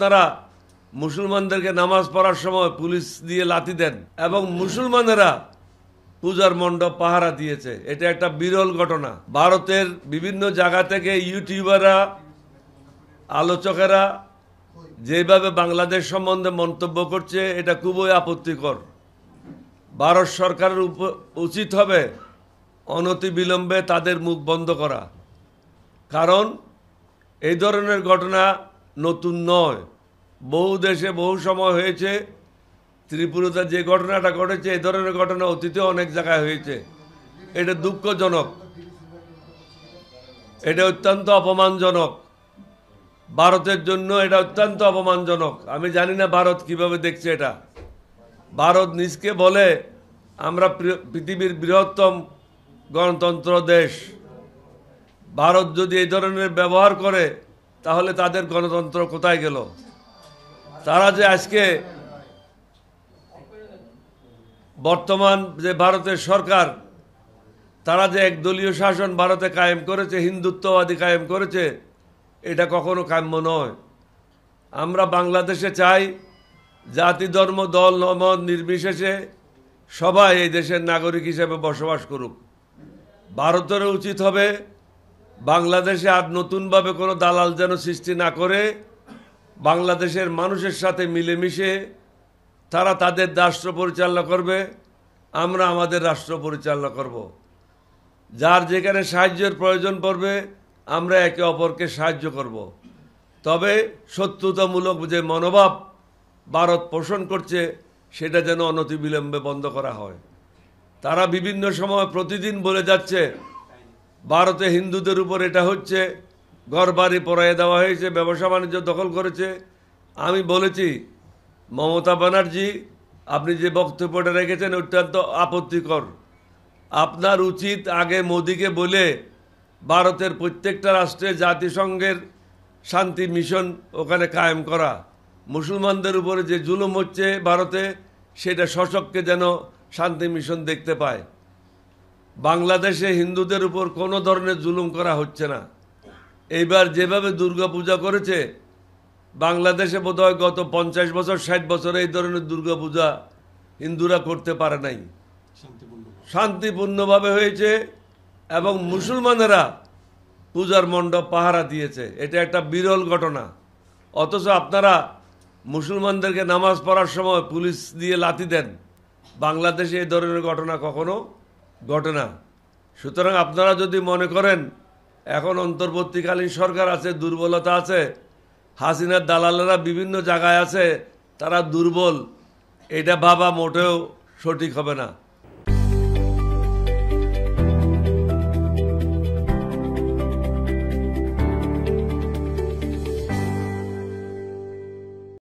আপনারা মুসলমানদেরকে নামাজ পড়ার সময় পুলিশ দিয়ে লাথি দেন এবং মুসলমানেরা পূজার মণ্ডপ পাহারা দিয়েছে। এটা একটা বিরল ঘটনা। ভারতের বিভিন্ন জায়গা থেকে ইউটিউবাররা, আলোচকেরা যেভাবে বাংলাদেশ সম্বন্ধে মন্তব্য করছে, এটা খুবই আপত্তিকর। ভারত সরকারের উচিত হবে অনতিবিলম্বে তাদের মুখ বন্ধ করা, কারণ এই ধরনের ঘটনা নতুন নয়, বহু দেশে বহু সময় হয়েছে। ত্রিপুরাতে যে ঘটনাটা ঘটেছে, এই ধরনের ঘটনা অতীতে অনেক জায়গায় হয়েছে। এটা দুঃখজনক, এটা অত্যন্ত অপমানজনক। ভারতের জন্য এটা অত্যন্ত অপমানজনক। আমি জানি না ভারত কিভাবে দেখছে এটা। ভারত নিজকে বলে আমরা পৃথিবীর বৃহত্তম গণতন্ত্র দেশ। ভারত যদি এই ধরনের ব্যবহার করে, তাহলে তাদের গণতন্ত্র কোথায় গেল? তারা যে আজকে বর্তমান যে ভারতের সরকার, তারা যে একদলীয় শাসন ভারতে কায়েম করেছে, হিন্দুত্ববাদী কায়েম করেছে, এটা কখনো কাম্য নয়। আমরা বাংলাদেশে চাই জাতি, ধর্ম, দল, মত নির্বিশেষে সবাই এই দেশের নাগরিক হিসেবে বসবাস করুক। ভারতেরও উচিত হবে বাংলাদেশে আর নতুনভাবে কোনো দালাল যেন সৃষ্টি না করে, বাংলাদেশের মানুষের সাথে মিলেমিশে তারা তাদের রাষ্ট্র পরিচালনা করবে, আমরা আমাদের রাষ্ট্র পরিচালনা করব। যার যেখানে সাহায্যের প্রয়োজন পড়বে, আমরা একে অপরকে সাহায্য করব। তবে শত্রুতামূলক যে মনোভাব ভারত পোষণ করছে, সেটা যেন অনতিবিলম্বে বন্ধ করা হয়। তারা বিভিন্ন সময় প্রতিদিন বলে যাচ্ছে ভারতে হিন্দুদের উপর এটা হচ্ছে, ঘরবাড়ি পড়াইয়ে দেওয়া হয়েছে, ব্যবসা বাণিজ্য দখল করেছে। আমি বলেছি, মমতা ব্যানার্জি, আপনি যে বক্তব্যটা রেখেছেন অত্যন্ত আপত্তিকর। আপনার উচিত আগে মোদিকে বলে ভারতের প্রত্যেকটা রাষ্ট্রে জাতিসংঘের শান্তি মিশন ওখানে কায়েম করা। মুসলমানদের উপরে যে জুলুম হচ্ছে ভারতে, সেটা সশক্তকে যেন শান্তি মিশন দেখতে পায়। বাংলাদেশে হিন্দুদের উপর কোনো ধরনের জুলুম করা হচ্ছে না। এইবার যেভাবে দুর্গা পূজা করেছে, বাংলাদেশে বোধহয় গত 50 বছর 60 বছরে এই ধরনের দুর্গা পূজা হিন্দুরা করতে পারে নাই। শান্তিপূর্ণভাবে হয়েছে এবং মুসলমানেরা পূজার মণ্ডপ পাহারা দিয়েছে। এটা একটা বিরল ঘটনা। অথচ আপনারা মুসলমানদেরকে নামাজ পড়ার সময় পুলিশ দিয়ে লাথি দেন। বাংলাদেশে এই ধরনের ঘটনা কখনো ঘটে না। সুতরাং আপনারা যদি মনে করেন এখন অন্তর্বর্তীকালীন সরকার আছে, দুর্বলতা আছে, হাসিনার দালালেরা বিভিন্ন জায়গায় আছে, তারা দুর্বল, এটা ভাবা মোটেও সঠিক হবে না।